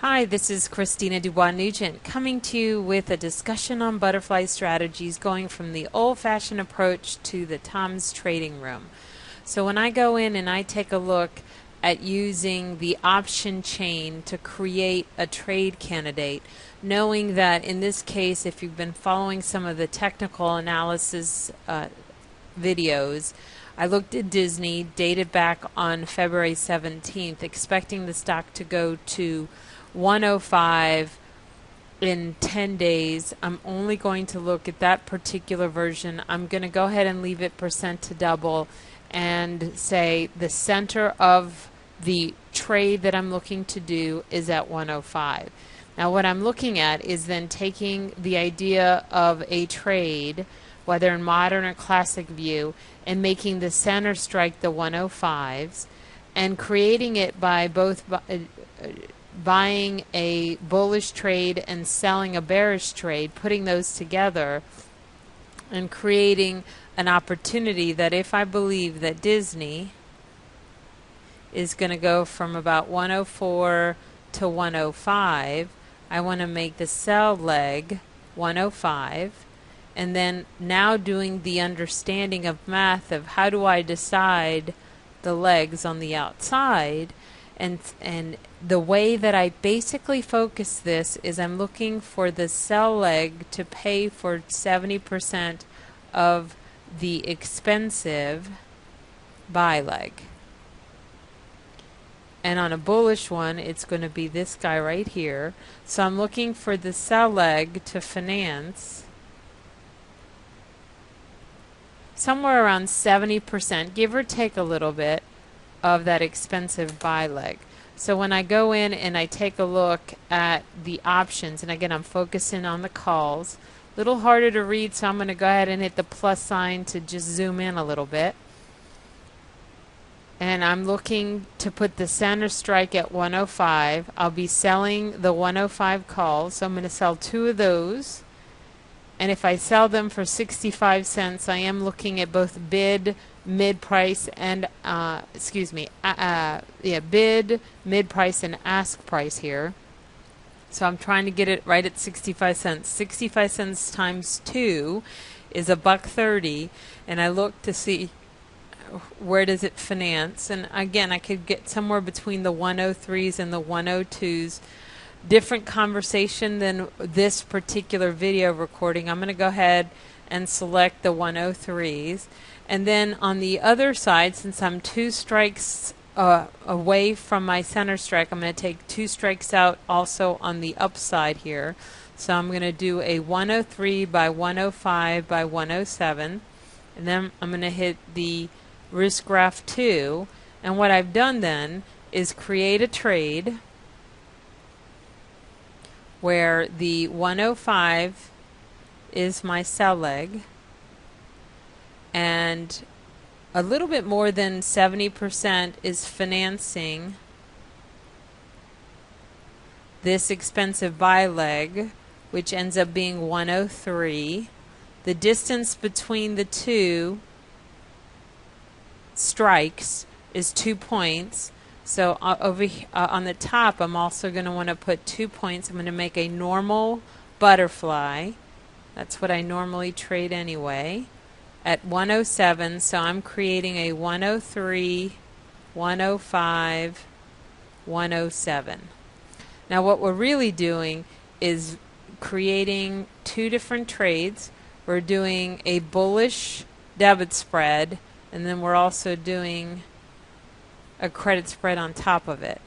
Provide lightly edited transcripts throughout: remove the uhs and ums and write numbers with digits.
Hi, this is Christina Dubois-Nugent coming to you with a discussion on butterfly strategies going from the old-fashioned approach to the Tom's trading room. So when I go in and I take a look at using the option chain to create a trade candidate, knowing that in this case, if you've been following some of the technical analysis videos, I looked at Disney, dated back on February 17th, expecting the stock to go to 105 in 10 days. I'm only going to look at that particular version. I'm going to go ahead and leave it percent to double and say the center of the trade that I'm looking to do is at 105. Now what I'm looking at is then taking the idea of a trade, whether in modern or classic view, and making the center strike the 105s and creating it by both buying a bullish trade and selling a bearish trade, putting those together and creating an opportunity that if I believe that Disney is going to go from about 104 to 105, I want to make the sell leg 105, and then now doing the understanding of math of how do I decide the legs on the outside. And the way that I basically focus this is I'm looking for the sell leg to pay for 70% of the expensive buy leg. And on a bullish one, it's going to be this guy right here. So I'm looking for the sell leg to finance somewhere around 70%, give or take a little bit, of that expensive buy leg. So when I go in and I take a look at the options, and again I'm focusing on the calls, a little harder to read, so I'm going to go ahead and hit the plus sign to just zoom in a little bit. And I'm looking to put the center strike at 105. I'll be selling the 105 calls, so I'm going to sell 2 of those. And if I sell them for 65 cents, I am looking at both bid, mid price, and bid, mid price, and ask price here. So I'm trying to get it right at 65 cents. 65 cents times 2 is $1.30, and I look to see where does it finance. And again, I could get somewhere between the 103s and the 102s. Different conversation than this particular video recording. I'm going to go ahead and select the 103s, and then on the other side, since I'm 2 strikes away from my center strike, I'm going to take 2 strikes out also on the upside here. So I'm going to do a 103 by 105 by 107, and then I'm going to hit the risk graph 2, and what I've done then is create a trade where the 105 is my sell leg, and a little bit more than 70% is financing this expensive buy leg, which ends up being 103. The distance between the two strikes is 2 points. So over on the top, I'm also going to want to put 2 points. I'm going to make a normal butterfly. That's what I normally trade anyway, at 107. So I'm creating a 103, 105, 107. Now what we're really doing is creating 2 different trades. We're doing a bullish debit spread, and then we're also doing a credit spread on top of it,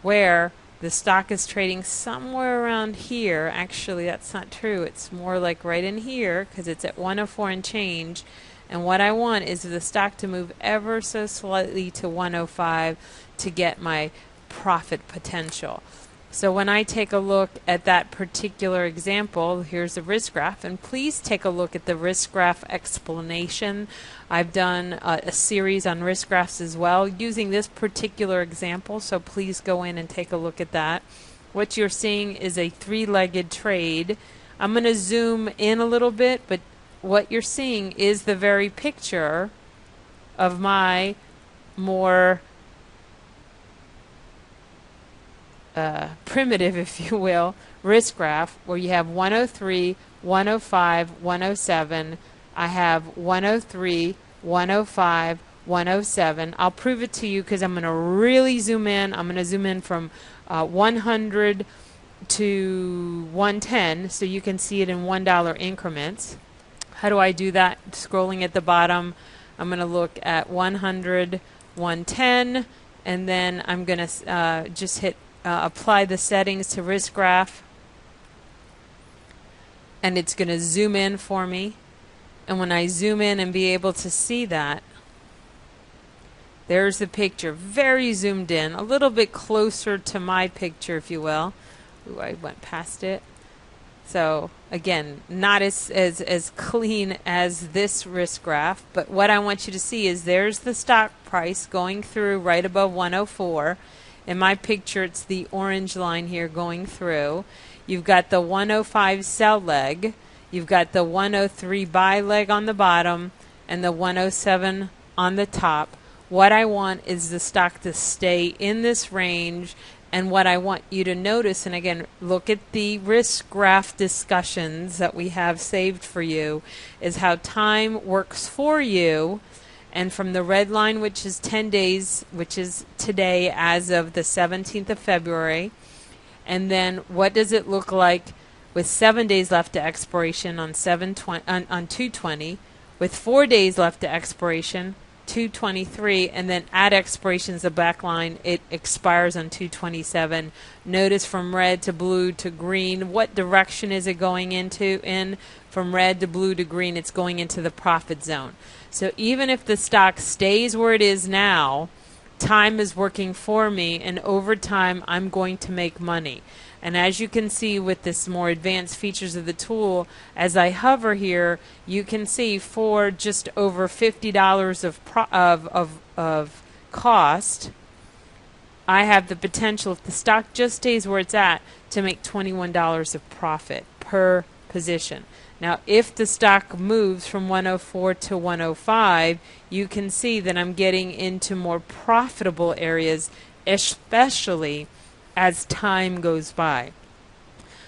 where the stock is trading somewhere around here. Actually, that's not true. It's more like right in here because it's at 104 and change. And what I want is the stock to move ever so slightly to 105 to get my profit potential. So when I take a look at that particular example, here's the risk graph, and please take a look at the risk graph explanation. I've done a series on risk graphs as well using this particular example, so please go in and take a look at that. What you're seeing is a 3-legged trade. I'm going to zoom in a little bit, but what you're seeing is the very picture of my more primitive, if you will, risk graph where you have 103, 105, 107. I have 103, 105, 107. I'll prove it to you because I'm going to really zoom in. I'm going to zoom in from 100 to 110 so you can see it in $1 increments. How do I do that? Scrolling at the bottom, I'm going to look at 100, 110, and then I'm going to just hit apply the settings to risk graph, and it's going to zoom in for me. And when I zoom in and be able to see that, there's the picture, very zoomed in, a little bit closer to my picture, if you will. Ooh, I went past it. So again, not as clean as this risk graph, but what I want you to see is there's the stock price going through right above 104. In my picture, it's the orange line here going through. You've got the 105 sell leg, you've got the 103 buy leg on the bottom, and the 107 on the top. What I want is the stock to stay in this range. And what I want you to notice, and again, look at the risk graph discussions that we have saved for you, is how time works for you. And from the red line, which is 10 days, which is today as of the 17th of February, and then what does it look like with 7 days left to expiration on 220, with 4 days left to expiration, 223, and then at expiration is the back line. It expires on 227. Notice from red to blue to green, what direction is it going into? From red to blue to green, it's going into the profit zone. So even if the stock stays where it is now, time is working for me, and over time I'm going to make money. And as you can see with this more advanced features of the tool, as I hover here, you can see for just over $50 of cost, I have the potential, if the stock just stays where it's at, to make $21 of profit per position. Now, if the stock moves from 104 to 105, you can see that I'm getting into more profitable areas, especially as time goes by.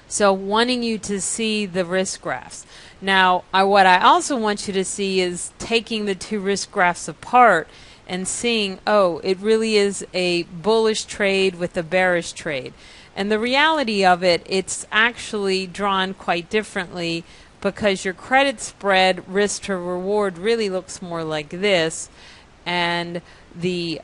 So wanting you to see the risk graphs. Now, what I also want you to see is taking the two risk graphs apart and seeing, oh, it really is a bullish trade with a bearish trade. And the reality of it, it's actually drawn quite differently, because your credit spread risk to reward really looks more like this, and the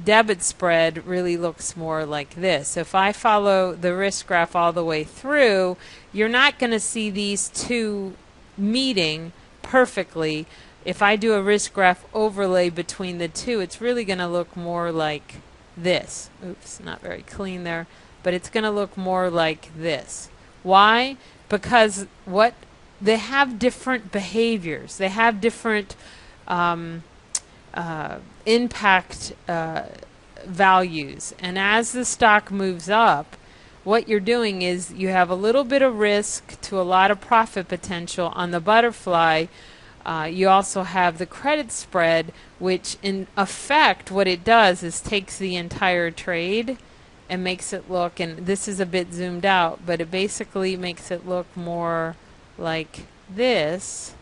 debit spread really looks more like this. So if I follow the risk graph all the way through, you're not going to see these two meeting perfectly. If I do a risk graph overlay between the two, it's really going to look more like this. Oops, not very clean there, but it's going to look more like this. Why? Because they have different behaviors. They have different impact values. And as the stock moves up, what you're doing is you have a little bit of risk to a lot of profit potential on the butterfly. You also have the credit spread, which in effect what it does is takes the entire trade and makes it look, and this is a bit zoomed out, but it basically makes it look more like this.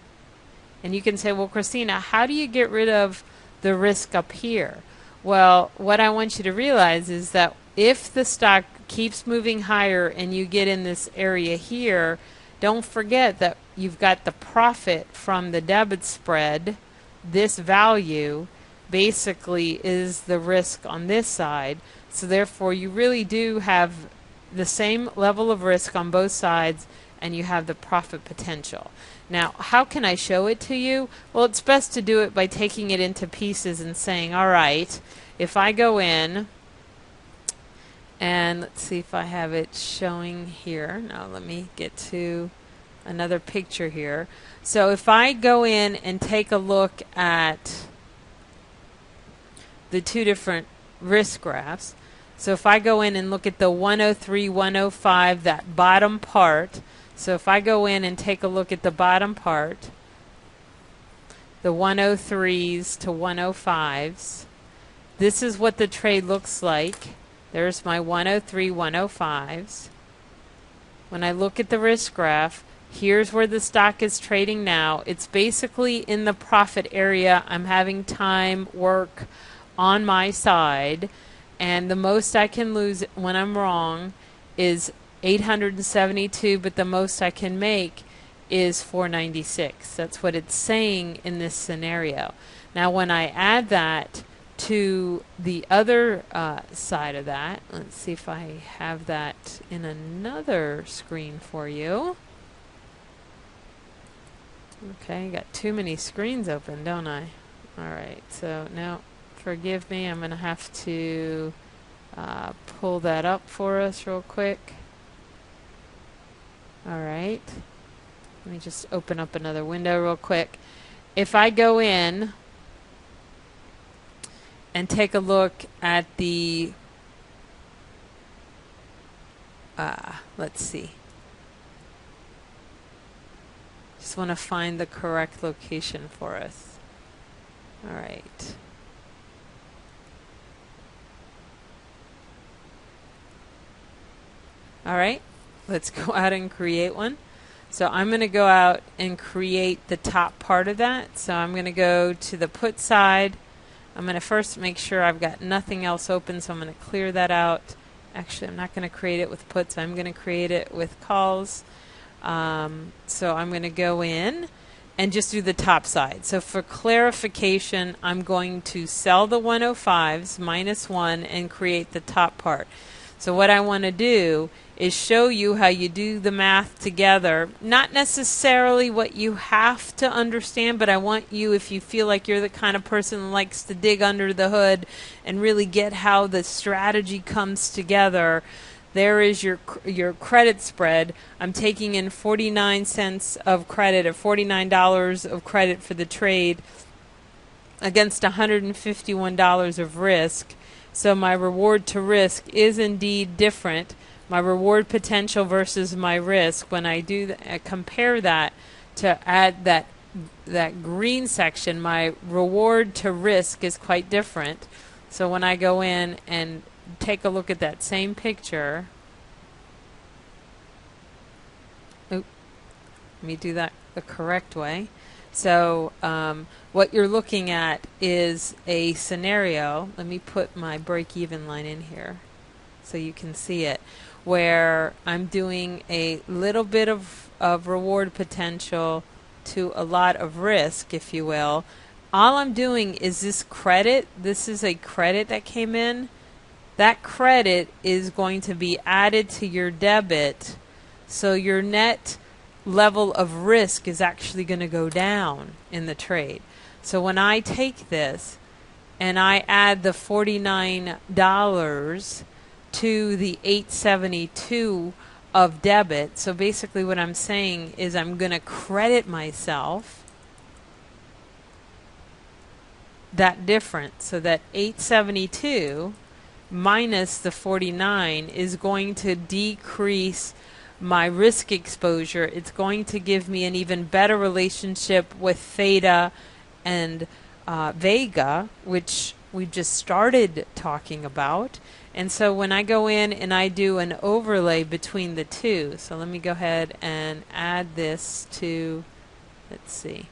And you can say, well, Christina, how do you get rid of the risk up here? Well, what I want you to realize is that if the stock keeps moving higher and you get in this area here, don't forget that you've got the profit from the debit spread. This value basically is the risk on this side. So therefore you really do have the same level of risk on both sides, and you have the profit potential. Now, how can I show it to you? Well, it's best to do it by taking it into pieces and saying, all right, if I go in, and let's see if I have it showing here. Now let me get to another picture here. So if I go in and take a look at the two different risk graphs, so if I go in and look at the 103, 105, that bottom part, so if I go in and take a look at the bottom part, the 103s to 105s, this is what the trade looks like There's my 103, 105s. When I look at the risk graph, here's where the stock is trading now. It's basically in the profit area. I'm having time work on my side, and the most I can lose when I'm wrong is 872, but the most I can make is 496. That's what it's saying in this scenario. Now when I add that to the other side of that, let's see if I have that in another screen for you. Okay, got too many screens open, don't I? Alright, so now forgive me, I'm going to have to pull that up for us real quick. Alright, let me just open up another window real quick. If I go in and take a look at the, let's see. Just want to find the correct location for us. All right. All right, let's go out and create one. So I'm going to go out and create the top part of that. So I'm going to go to the put side. I'm going to first make sure I've got nothing else open, so I'm going to clear that out. Actually, I'm not going to create it with puts. I'm going to create it with calls. So I'm going to go in and just do the top side. So for clarification, I'm going to sell the 105s -1 and create the top part. So what I want to do is show you how you do the math together. Not necessarily what you have to understand, but I want you, if you feel like you're the kind of person that likes to dig under the hood and really get how the strategy comes together. There is your credit spread. I'm taking in 49 cents of credit, or $49 of credit for the trade against $151 of risk. So my reward to risk is indeed different. My reward potential versus my risk. When I do compare that to add that green section, my reward to risk is quite different. So when I go in and take a look at that same picture, let me do that the correct way. So what you're looking at is a scenario. Let me put my break-even line in here so you can see it, where I'm doing a little bit of reward potential to a lot of risk, if you will. All I'm doing is this credit. This is a credit that came in. That credit is going to be added to your debit, so your net level of risk is actually going to go down in the trade. So when I take this and I add the $49 to the $872 of debit, so basically what I'm saying is I'm going to credit myself that difference. So that $872 minus the 49 is going to decrease my risk exposure. It's going to give me an even better relationship with theta and vega, which we just started talking about. And so when I go in and I do an overlay between the two, so let me go ahead and add this to, let's see,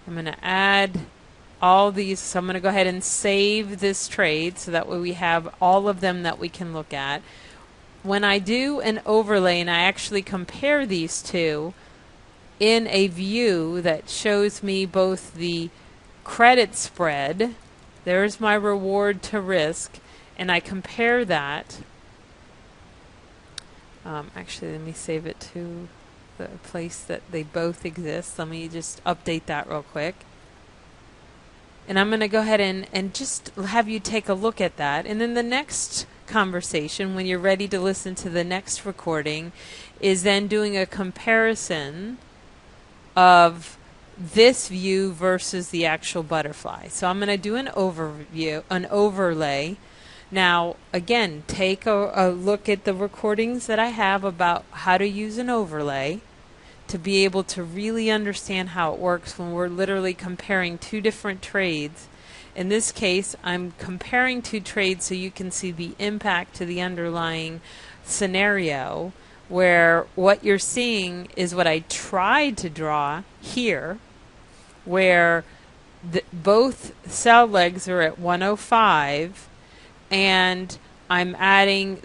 I'm going to add all these. So I'm going to go ahead and save this trade so that way we have all of them that we can look at. When I do an overlay and I actually compare these two in a view that shows me both the credit spread, there's my reward to risk, and I compare that. Actually, let me save it to the place that they both exist. Let me just update that real quick. And I'm going to go ahead and just have you take a look at that. And then the next conversation, when you're ready to listen to the next recording, is then doing a comparison of this view versus the actual butterfly. So I'm going to do an overlay. Now, again, take a look at the recordings that I have about how to use an overlay to be able to really understand how it works when we're literally comparing two different trades In this case, I'm comparing two trades so you can see the impact to the underlying scenario, where what you're seeing is what I tried to draw here, where both sell legs are at 105, and I'm adding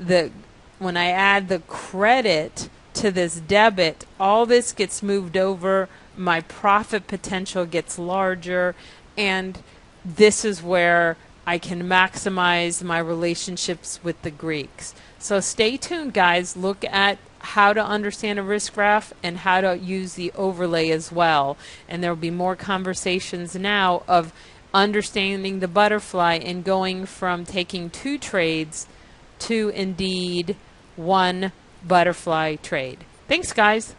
when I add the credit to this debit, all this gets moved over, my profit potential gets larger, and this is where I can maximize my relationships with the Greeks. So stay tuned, guys. Look at how to understand a risk graph and how to use the overlay as well. And there will be more conversations now of understanding the butterfly and going from taking two trades to indeed one butterfly trade. Thanks, guys.